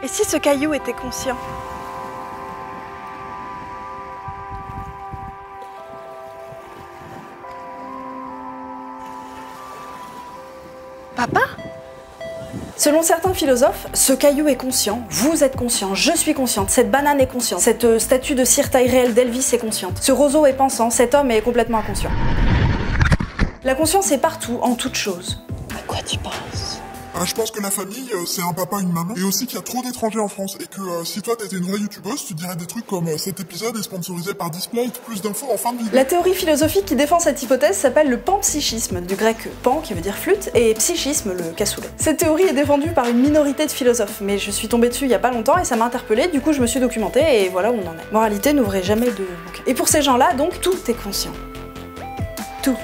Et si ce caillou était conscient? Papa? Selon certains philosophes, ce caillou est conscient, vous êtes conscient, je suis consciente, cette banane est consciente, cette statue de cire taille réelle d'Elvis est consciente, ce roseau est pensant, cet homme est complètement inconscient. La conscience est partout, en toute chose. À quoi tu penses? Je pense que la famille, c'est un papa, une maman, et aussi qu'il y a trop d'étrangers en France, et que si toi t'étais une vraie youtubeuse, tu dirais des trucs comme cet épisode est sponsorisé par Display, plus d'infos en fin de vidéo. La théorie philosophique qui défend cette hypothèse s'appelle le panpsychisme, du grec pan qui veut dire flûte, et psychisme, le cassoulet. Cette théorie est défendue par une minorité de philosophes, mais je suis tombée dessus il y a pas longtemps et ça m'a interpellée, du coup je me suis documentée et voilà où on en est. Moralité, n'ouvrez jamais de bouquin. Et pour ces gens-là, donc, tout est conscient. Tout.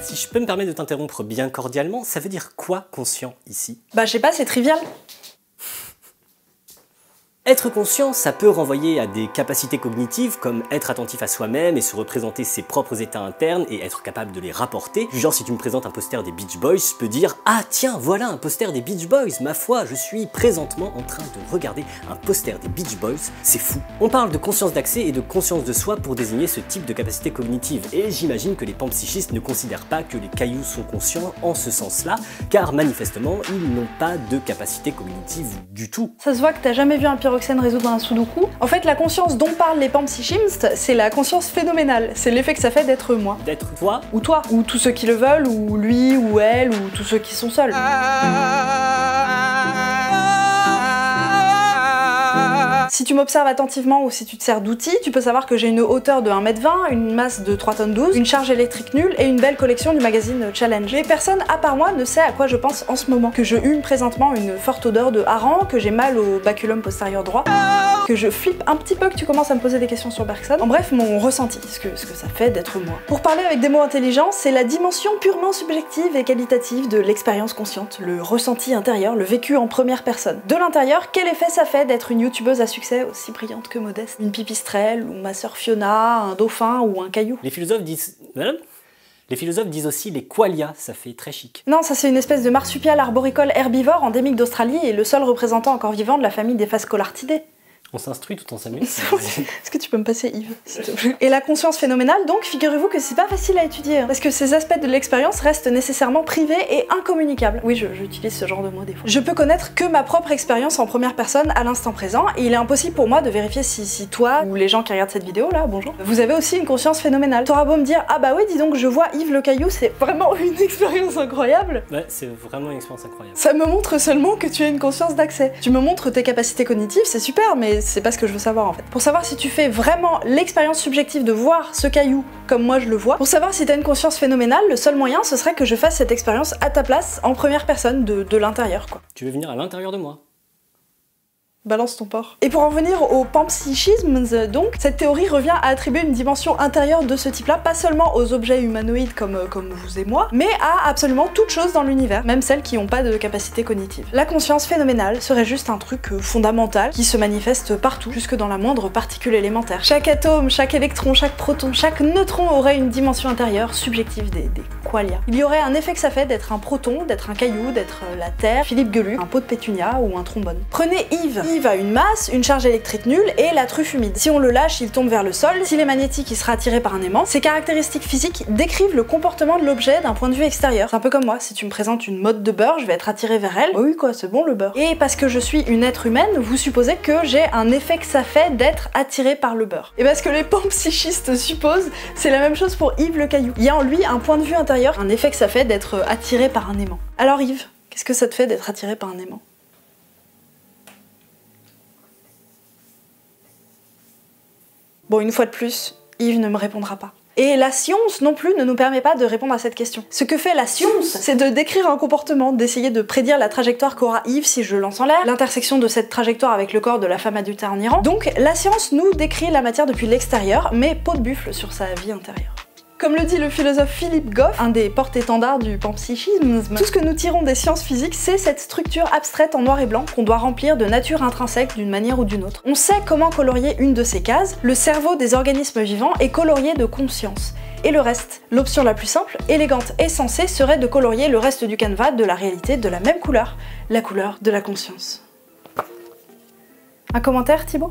Si je peux me permettre de t'interrompre bien cordialement, ça veut dire quoi conscient ici? Bah je sais pas, c'est trivial. Être conscient, ça peut renvoyer à des capacités cognitives comme être attentif à soi-même et se représenter ses propres états internes et être capable de les rapporter. Du genre, si tu me présentes un poster des Beach Boys, je peux dire « Ah tiens, voilà un poster des Beach Boys, ma foi, je suis présentement en train de regarder un poster des Beach Boys, c'est fou ». On parle de conscience d'accès et de conscience de soi pour désigner ce type de capacité cognitive, et j'imagine que les panpsychistes ne considèrent pas que les cailloux sont conscients en ce sens-là, car manifestement, ils n'ont pas de capacité cognitive du tout. Ça se voit que t'as jamais vu un pyroxène résoudre un sudoku. En fait, la conscience dont parlent les panpsychistes, c'est la conscience phénoménale. C'est l'effet que ça fait d'être moi. D'être toi? Ou toi. Ou tous ceux qui le veulent, ou lui, ou elle, ou tous ceux qui sont seuls. Si tu m'observes attentivement ou si tu te sers d'outils, tu peux savoir que j'ai une hauteur de 1m20, une masse de 3 tonnes 12, une charge électrique nulle et une belle collection du magazine Challenge. Mais personne, à part moi, ne sait à quoi je pense en ce moment. Que je hume présentement une forte odeur de hareng, que j'ai mal au baculum postérieur droit, que je flippe un petit peu que tu commences à me poser des questions sur Bergson. En bref, mon ressenti, ce que ça fait d'être moi. Pour parler avec des mots intelligents, c'est la dimension purement subjective et qualitative de l'expérience consciente, le ressenti intérieur, le vécu en première personne. De l'intérieur, quel effet ça fait d'être une youtubeuse à succès aussi brillante que modeste? Une pipistrelle, ou ma sœur Fiona, un dauphin ou un caillou. Les philosophes disent aussi les qualia, ça fait très chic. Non, ça c'est une espèce de marsupial arboricole herbivore endémique d'Australie et le seul représentant encore vivant de la famille des Phascolartidae. On s'instruit tout en s'amuse. Est-ce que tu peux me passer Yves, s'il te plaît? Et la conscience phénoménale, donc, figurez-vous que c'est pas facile à étudier, parce que ces aspects de l'expérience restent nécessairement privés et incommunicables. Oui, j'utilise ce genre de mots des fois. Je peux connaître que ma propre expérience en première personne à l'instant présent, et il est impossible pour moi de vérifier si toi, ou les gens qui regardent cette vidéo là, bonjour, vous avez aussi une conscience phénoménale. T'auras beau me dire, ah bah oui, dis donc, je vois Yves le caillou, c'est vraiment une expérience incroyable. Ouais, c'est vraiment une expérience incroyable. Ça me montre seulement que tu as une conscience d'accès. Tu me montres tes capacités cognitives, c'est super, mais c'est pas ce que je veux savoir en fait. Pour savoir si tu fais vraiment l'expérience subjective de voir ce caillou comme moi je le vois, pour savoir si t'as une conscience phénoménale, le seul moyen ce serait que je fasse cette expérience à ta place, en première personne, de l'intérieur quoi. Tu veux venir à l'intérieur de moi? Balance ton porc. Et pour en venir au panpsychisme, donc, cette théorie revient à attribuer une dimension intérieure de ce type-là, pas seulement aux objets humanoïdes comme vous et moi, mais à absolument toute chose dans l'univers, même celles qui n'ont pas de capacité cognitive. La conscience phénoménale serait juste un truc fondamental qui se manifeste partout, jusque dans la moindre particule élémentaire. Chaque atome, chaque électron, chaque proton, chaque neutron aurait une dimension intérieure subjective des qualia. Il y aurait un effet que ça fait d'être un proton, d'être un caillou, d'être la Terre, Philippe Geluc, un pot de pétunia ou un trombone. Prenez Yves. Yves a une masse, une charge électrique nulle et la truffe humide. Si on le lâche, il tombe vers le sol. S'il est magnétique, il sera attiré par un aimant. Ces caractéristiques physiques décrivent le comportement de l'objet d'un point de vue extérieur. C'est un peu comme moi, si tu me présentes une motte de beurre, je vais être attiré vers elle. Oh oui quoi, c'est bon le beurre. Et parce que je suis une être humaine, vous supposez que j'ai un effet que ça fait d'être attiré par le beurre. Et parce que les panpsychistes supposent, c'est la même chose pour Yves le caillou. Il y a en lui un point de vue intérieur, un effet que ça fait d'être attiré par un aimant. Alors Yves, qu'est-ce que ça te fait d'être attiré par un aimant? Bon, une fois de plus, Yves ne me répondra pas. Et la science non plus ne nous permet pas de répondre à cette question. Ce que fait la science, c'est de décrire un comportement, d'essayer de prédire la trajectoire qu'aura Yves si je le lance en l'air, l'intersection de cette trajectoire avec le corps de la femme adulte en Iran. Donc la science nous décrit la matière depuis l'extérieur, mais peau de buffle sur sa vie intérieure. Comme le dit le philosophe Philippe Goff, un des porte-étendards du panpsychisme, tout ce que nous tirons des sciences physiques, c'est cette structure abstraite en noir et blanc qu'on doit remplir de nature intrinsèque d'une manière ou d'une autre. On sait comment colorier une de ces cases, le cerveau des organismes vivants est colorié de conscience. et le reste. L'option la plus simple, élégante et sensée serait de colorier le reste du canevas de la réalité de la même couleur, la couleur de la conscience. Un commentaire, Thibaut ?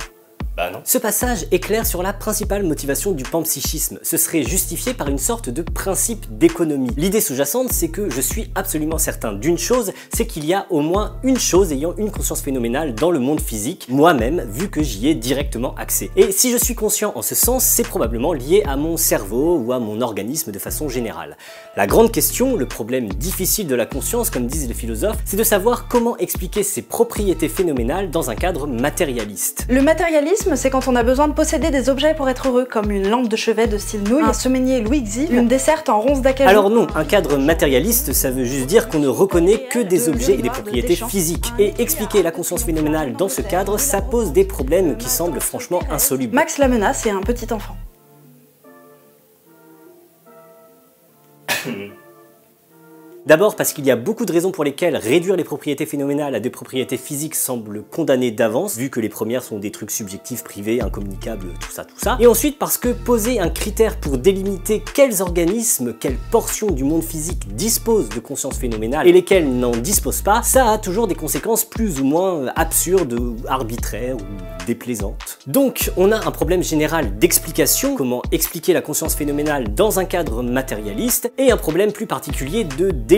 Bah non. Ce passage éclaire sur la principale motivation du panpsychisme. Ce serait justifié par une sorte de principe d'économie. L'idée sous-jacente, c'est que je suis absolument certain d'une chose, c'est qu'il y a au moins une chose ayant une conscience phénoménale dans le monde physique, moi-même, vu que j'y ai directement accès. Et si je suis conscient en ce sens, c'est probablement lié à mon cerveau ou à mon organisme de façon générale. La grande question, le problème difficile de la conscience, comme disent les philosophes, c'est de savoir comment expliquer ses propriétés phénoménales dans un cadre matérialiste. Le matérialisme, c'est quand on a besoin de posséder des objets pour être heureux, comme une lampe de chevet de style nouille, un semainier Louis Xi, une desserte en ronce d'acajou. Alors non, un cadre matérialiste, ça veut juste dire qu'on ne reconnaît que des objets et des propriétés physiques. Et expliquer la conscience phénoménale dans ce cadre, ça pose des problèmes qui semblent franchement insolubles. Max la menace est un petit enfant. D'abord parce qu'il y a beaucoup de raisons pour lesquelles réduire les propriétés phénoménales à des propriétés physiques semble condamné d'avance, vu que les premières sont des trucs subjectifs, privés, incommunicables, tout ça. Et ensuite parce que poser un critère pour délimiter quels organismes, quelles portions du monde physique disposent de conscience phénoménale et lesquels n'en disposent pas, ça a toujours des conséquences plus ou moins absurdes, ou arbitraires, ou déplaisantes. Donc on a un problème général d'explication, comment expliquer la conscience phénoménale dans un cadre matérialiste, et un problème plus particulier de délimitation,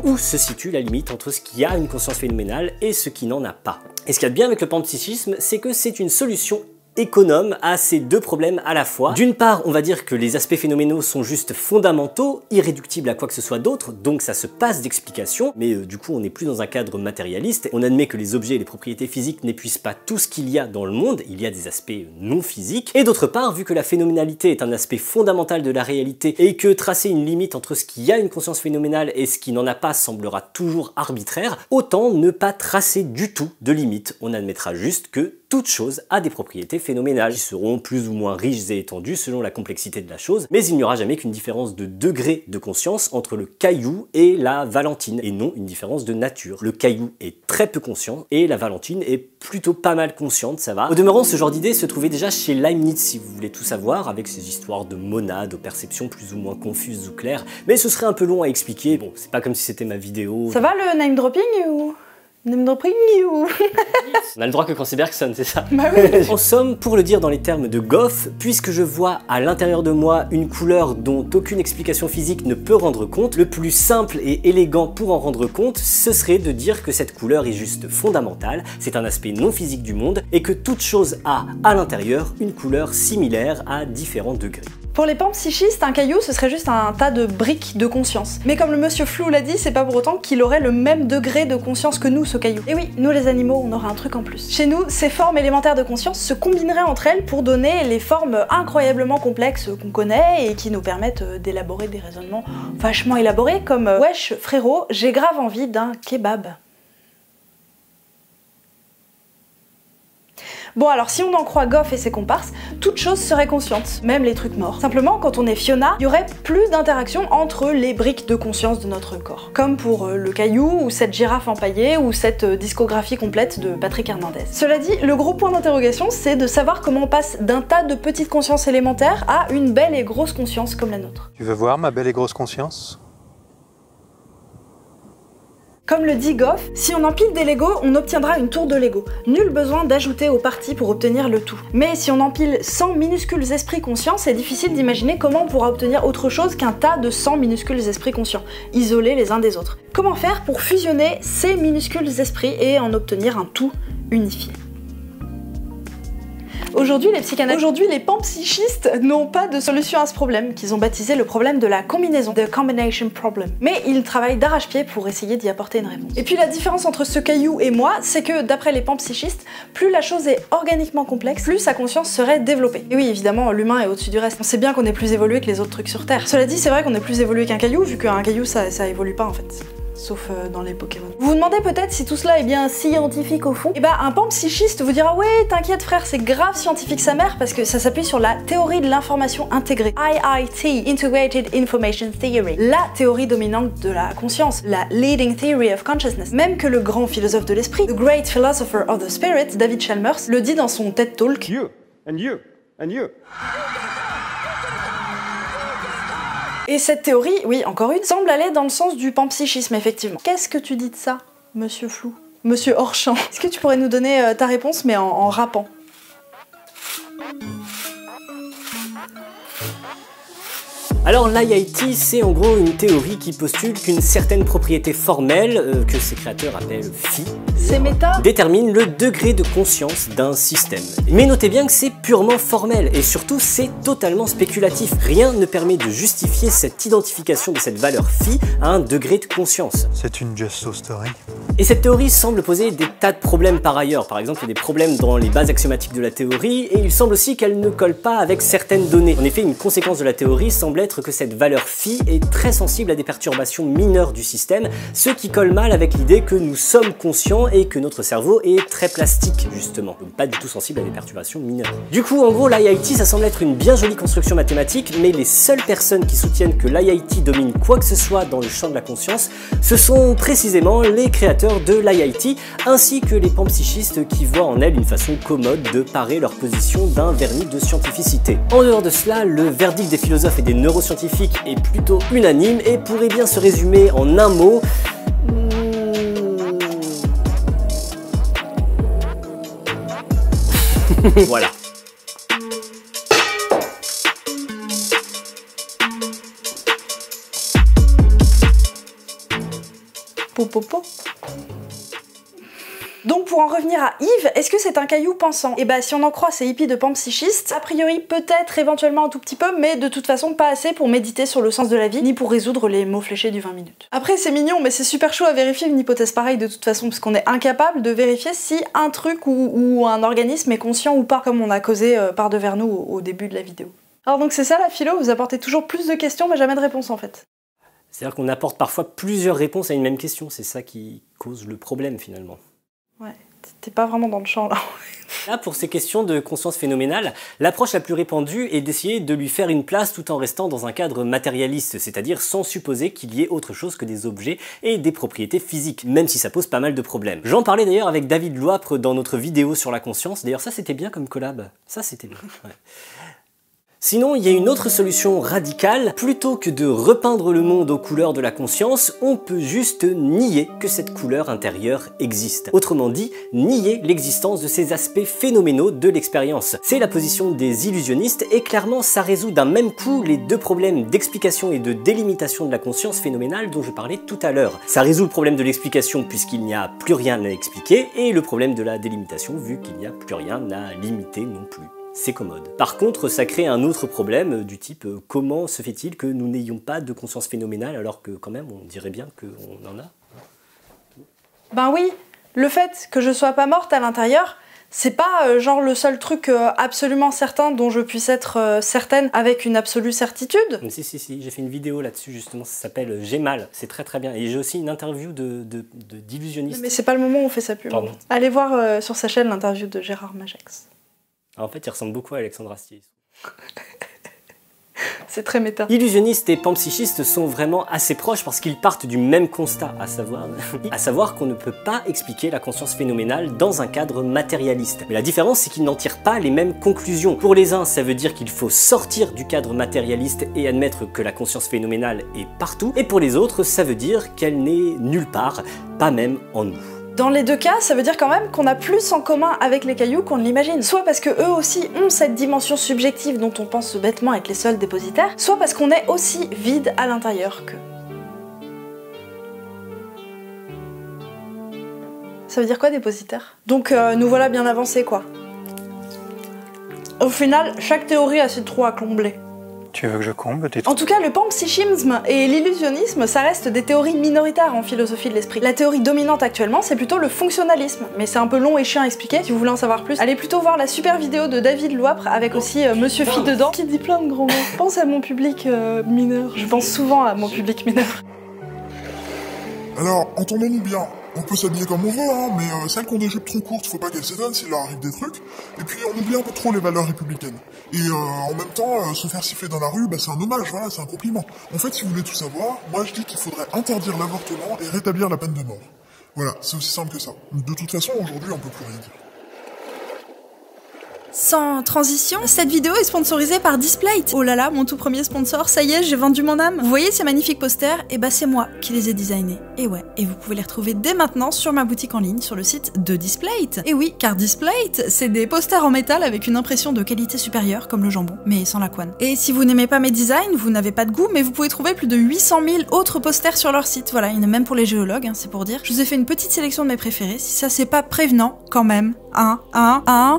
où se situe la limite entre ce qui a une conscience phénoménale et ce qui n'en a pas. Et ce qu'il y a de bien avec le panpsychisme, c'est que c'est une solution économe à ces deux problèmes à la fois. D'une part, on va dire que les aspects phénoménaux sont juste fondamentaux, irréductibles à quoi que ce soit d'autre, donc ça se passe d'explication, mais du coup on n'est plus dans un cadre matérialiste, on admet que les objets et les propriétés physiques n'épuisent pas tout ce qu'il y a dans le monde, il y a des aspects non physiques, et d'autre part, vu que la phénoménalité est un aspect fondamental de la réalité, et que tracer une limite entre ce qui a une conscience phénoménale et ce qui n'en a pas semblera toujours arbitraire, autant ne pas tracer du tout de limite, on admettra juste que toute chose a des propriétés phénoménales qui seront plus ou moins riches et étendues selon la complexité de la chose, mais il n'y aura jamais qu'une différence de degré de conscience entre le caillou et la Valentine, et non une différence de nature. Le caillou est très peu conscient, et la Valentine est plutôt pas mal consciente, ça va. Au demeurant, ce genre d'idée se trouvait déjà chez Leibniz, si vous voulez tout savoir, avec ses histoires de monades aux perceptions plus ou moins confuses ou claires, mais ce serait un peu long à expliquer, bon, c'est pas comme si c'était ma vidéo. Ça va le name dropping ou... Name dropping ou... On a le droit que quand c'est Bergson, c'est ça? Bah oui. En somme, pour le dire dans les termes de Goff, puisque je vois à l'intérieur de moi une couleur dont aucune explication physique ne peut rendre compte, le plus simple et élégant pour en rendre compte, ce serait de dire que cette couleur est juste fondamentale, c'est un aspect non physique du monde, et que toute chose a, à l'intérieur, une couleur similaire à différents degrés. Pour les panpsychistes, un caillou ce serait juste un tas de briques de conscience. Mais comme le monsieur Flou l'a dit, c'est pas pour autant qu'il aurait le même degré de conscience que nous, ce caillou. Et oui, nous les animaux, on aurait un truc en plus. Chez nous, ces formes élémentaires de conscience se combineraient entre elles pour donner les formes incroyablement complexes qu'on connaît et qui nous permettent d'élaborer des raisonnements vachement élaborés comme « Wesh, frérot, j'ai grave envie d'un kebab ». Bon alors si on en croit Goff et ses comparses, toute chose serait consciente, même les trucs morts. Simplement quand on est Fiona, il y aurait plus d'interaction entre les briques de conscience de notre corps. Comme pour le caillou, ou cette girafe empaillée, ou cette discographie complète de Patrick Hernandez. Cela dit, le gros point d'interrogation c'est de savoir comment on passe d'un tas de petites consciences élémentaires à une belle et grosse conscience comme la nôtre. Tu veux voir ma belle et grosse conscience ? Comme le dit Goff, si on empile des Legos, on obtiendra une tour de Lego. Nul besoin d'ajouter aux parties pour obtenir le tout. Mais si on empile 100 minuscules esprits conscients, c'est difficile d'imaginer comment on pourra obtenir autre chose qu'un tas de 100 minuscules esprits conscients, isolés les uns des autres. Comment faire pour fusionner ces minuscules esprits et en obtenir un tout unifié ? Aujourd'hui, les panpsychistes n'ont pas de solution à ce problème, qu'ils ont baptisé le problème de la combinaison, the combination problem. Mais ils travaillent d'arrache-pied pour essayer d'y apporter une réponse. Et puis la différence entre ce caillou et moi, c'est que d'après les panpsychistes, plus la chose est organiquement complexe, plus sa conscience serait développée. Et oui, évidemment, l'humain est au-dessus du reste. On sait bien qu'on est plus évolué que les autres trucs sur Terre. Cela dit, c'est vrai qu'on est plus évolué qu'un caillou, vu qu'un caillou, ça évolue pas en fait. Sauf dans les Pokémon. Vous vous demandez peut-être si tout cela est bien scientifique au fond. Et bah un panpsychiste vous dira ouais t'inquiète frère c'est grave scientifique sa mère parce que ça s'appuie sur la théorie de l'information intégrée. IIT, Integrated Information Theory. La théorie dominante de la conscience, la leading theory of consciousness. Même que le grand philosophe de l'esprit, the great philosopher of the spirit, David Chalmers, le dit dans son TED Talk. You, and you, and you. Et cette théorie, oui, encore une, semble aller dans le sens du panpsychisme, effectivement. Qu'est-ce que tu dis de ça, monsieur Flou? Monsieur Hors-champ? Est-ce que tu pourrais nous donner ta réponse, mais en rappant? Alors l'IIT, c'est en gros une théorie qui postule qu'une certaine propriété formelle, que ses créateurs appellent phi, c'est méta, détermine le degré de conscience d'un système. Mais notez bien que c'est purement formel, et surtout c'est totalement spéculatif. Rien ne permet de justifier cette identification de cette valeur phi à un degré de conscience. C'est une just so story. Et cette théorie semble poser des tas de problèmes par ailleurs. Par exemple, il y a des problèmes dans les bases axiomatiques de la théorie, et il semble aussi qu'elle ne colle pas avec certaines données. En effet, une conséquence de la théorie semble être que cette valeur phi est très sensible à des perturbations mineures du système, ce qui colle mal avec l'idée que nous sommes conscients et que notre cerveau est très plastique, justement, donc pas du tout sensible à des perturbations mineures. Du coup, en gros, l'IIT, ça semble être une bien jolie construction mathématique, mais les seules personnes qui soutiennent que l'IIT domine quoi que ce soit dans le champ de la conscience, ce sont précisément les créateurs de l'IIT, ainsi que les panpsychistes qui voient en elle une façon commode de parer leur position d'un vernis de scientificité. En dehors de cela, le verdict des philosophes et des neuroscientifiques est plutôt unanime et pourrait bien se résumer en un mot. Voilà. Popopo. Donc pour en revenir à Yves, est-ce que c'est un caillou pensant? Et bah si on en croit ces hippies de panpsychistes, a priori peut-être éventuellement un tout petit peu, mais de toute façon pas assez pour méditer sur le sens de la vie, ni pour résoudre les mots fléchés du 20 minutes. Après c'est mignon, mais c'est super chaud à vérifier une hypothèse pareille de toute façon, parce qu'on est incapable de vérifier si un truc ou un organisme est conscient ou pas, comme on a causé par-devers nous au début de la vidéo. Alors donc c'est ça la philo, vous apportez toujours plus de questions mais jamais de réponses en fait. C'est-à-dire qu'on apporte parfois plusieurs réponses à une même question, c'est ça qui cause le problème finalement. Ouais, t'es pas vraiment dans le champ là. Là, pour ces questions de conscience phénoménale, l'approche la plus répandue est d'essayer de lui faire une place tout en restant dans un cadre matérialiste, c'est-à-dire sans supposer qu'il y ait autre chose que des objets et des propriétés physiques, même si ça pose pas mal de problèmes. J'en parlais d'ailleurs avec David Loapre dans notre vidéo sur la conscience, d'ailleurs ça c'était bien comme collab, ça c'était bien. Ouais. Sinon, il y a une autre solution radicale. Plutôt que de repeindre le monde aux couleurs de la conscience, on peut juste nier que cette couleur intérieure existe. Autrement dit, nier l'existence de ces aspects phénoménaux de l'expérience. C'est la position des illusionnistes et clairement ça résout d'un même coup les deux problèmes d'explication et de délimitation de la conscience phénoménale dont je parlais tout à l'heure. Ça résout le problème de l'explication puisqu'il n'y a plus rien à expliquer et le problème de la délimitation vu qu'il n'y a plus rien à limiter non plus. C'est commode. Par contre, ça crée un autre problème du type comment se fait-il que nous n'ayons pas de conscience phénoménale alors que quand même on dirait bien qu'on en a? Ben oui, le fait que je sois pas morte à l'intérieur, c'est pas genre le seul truc absolument certain dont je puisse être certaine avec une absolue certitude. Si, j'ai fait une vidéo là-dessus justement, ça s'appelle J'ai mal, c'est très très bien. Et j'ai aussi une interview d'illusionniste. Mais c'est pas le moment où on fait sa pub. Pardon. Allez voir sur sa chaîne l'interview de Gérard Magex. En fait, il ressemble beaucoup à Alexandre Astier. C'est très méta. Illusionnistes et panpsychistes sont vraiment assez proches parce qu'ils partent du même constat, à savoir qu'on ne peut pas expliquer la conscience phénoménale dans un cadre matérialiste. Mais la différence, c'est qu'ils n'en tirent pas les mêmes conclusions. Pour les uns, ça veut dire qu'il faut sortir du cadre matérialiste et admettre que la conscience phénoménale est partout, et pour les autres, ça veut dire qu'elle n'est nulle part, pas même en nous. Dans les deux cas, ça veut dire quand même qu'on a plus en commun avec les cailloux qu'on ne l'imagine. Soit parce que eux aussi ont cette dimension subjective dont on pense bêtement être les seuls dépositaires, soit parce qu'on est aussi vide à l'intérieur qu'eux. Ça veut dire quoi dépositaire? Donc nous voilà bien avancés quoi. Au final, chaque théorie a ses trous à combler. Tu veux que je comble tes trous? En tout cas, le panpsychisme et l'illusionnisme, ça reste des théories minoritaires en philosophie de l'esprit. La théorie dominante actuellement, c'est plutôt le fonctionnalisme, mais c'est un peu long et chiant à expliquer. Si vous voulez en savoir plus, allez plutôt voir la super vidéo de David Loapre avec aussi Monsieur Phi dedans, qui dit plein de gros mots. Je pense à mon public mineur. Je pense souvent à mon public mineur. Alors, entendons-nous bien. On peut s'habiller comme on veut, hein, mais celles qui ont des jupes trop courtes, faut pas qu'elles s'étonnent s'il leur arrive des trucs. Et puis on oublie un peu trop les valeurs républicaines. Et en même temps, se faire siffler dans la rue, bah, c'est un hommage, voilà, c'est un compliment. En fait, si vous voulez tout savoir, moi je dis qu'il faudrait interdire l'avortement et rétablir la peine de mort. Voilà, c'est aussi simple que ça. De toute façon, aujourd'hui, on peut plus rien dire. Sans transition, cette vidéo est sponsorisée par Displate. Oh là là, mon tout premier sponsor, ça y est, j'ai vendu mon âme. Vous voyez ces magnifiques posters? Et bah c'est moi qui les ai designés. Et ouais, et vous pouvez les retrouver dès maintenant sur ma boutique en ligne sur le site de Displate. Et oui, car Displate, c'est des posters en métal avec une impression de qualité supérieure, comme le jambon, mais sans la couenne. Et si vous n'aimez pas mes designs, vous n'avez pas de goût, mais vous pouvez trouver plus de 800 000 autres posters sur leur site. Voilà, il y en a même pour les géologues, hein, c'est pour dire. Je vous ai fait une petite sélection de mes préférés, si ça c'est pas prévenant, quand même.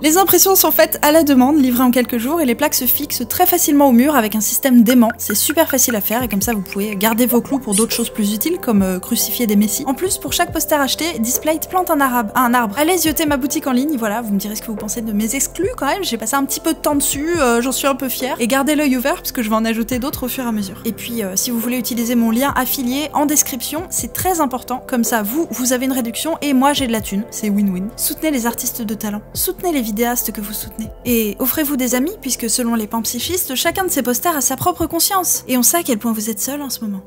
Les impressions sont faites à la demande, livrées en quelques jours, et les plaques se fixent très facilement au mur avec un système d'aimant. C'est super facile à faire et comme ça vous pouvez garder vos clous pour d'autres choses plus utiles comme crucifier des messies. En plus, pour chaque poster acheté, Displate plante un arbre. Allez zioter ma boutique en ligne, voilà, vous me direz ce que vous pensez de mes exclus quand même, j'ai passé un petit peu de temps dessus, j'en suis un peu fière. Et gardez l'œil ouvert parce que je vais en ajouter d'autres au fur et à mesure. Et puis si vous voulez utiliser mon lien affilié en description, c'est très important, comme ça vous avez une réduction et moi j'ai de la thune, c'est win-win. Soutenez les artistes de talent, soutenez les vidéastes que vous soutenez. Et offrez-vous des amis, puisque selon les panpsychistes, chacun de ces posters a sa propre conscience. Et on sait à quel point vous êtes seul en ce moment.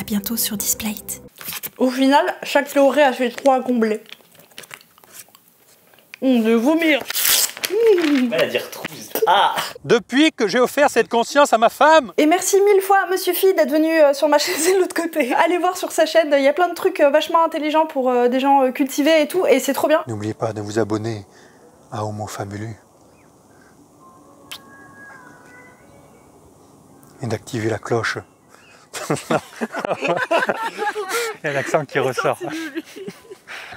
À bientôt sur Displate. Au final, chaque théorie a fait 3 à combler. De vomir. Mal à dire trop. Ah! Depuis que j'ai offert cette conscience à ma femme. Et merci 1000 fois Monsieur Phi d'être venu sur ma chaîne de l'autre côté. Allez voir sur sa chaîne, il y a plein de trucs vachement intelligents pour des gens cultivés et tout, et c'est trop bien. N'oubliez pas de vous abonner à Homo Fabulus. Et d'activer la cloche. Il y a l'accent qui ressort.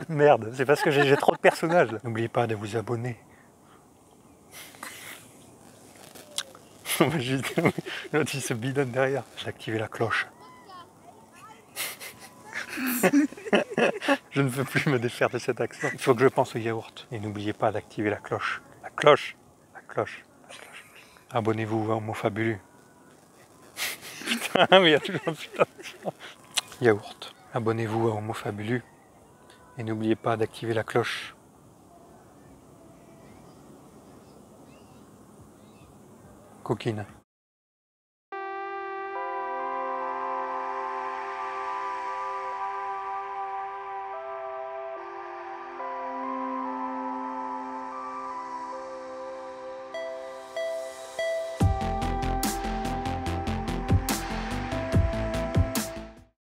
Merde, c'est parce que j'ai trop de personnages. N'oubliez pas de vous abonner. L'autre il se bidonne derrière. D'activer la cloche. Je ne veux plus me défaire de cet accent. Il faut que je pense au yaourt. Et n'oubliez pas d'activer la cloche. La cloche. La cloche. La cloche. Abonnez-vous à Homo Fabulus. Putain, mais il y a toujours un putain de... Yaourt. Abonnez-vous à Homo Fabulus. Et n'oubliez pas d'activer la cloche. Coquine.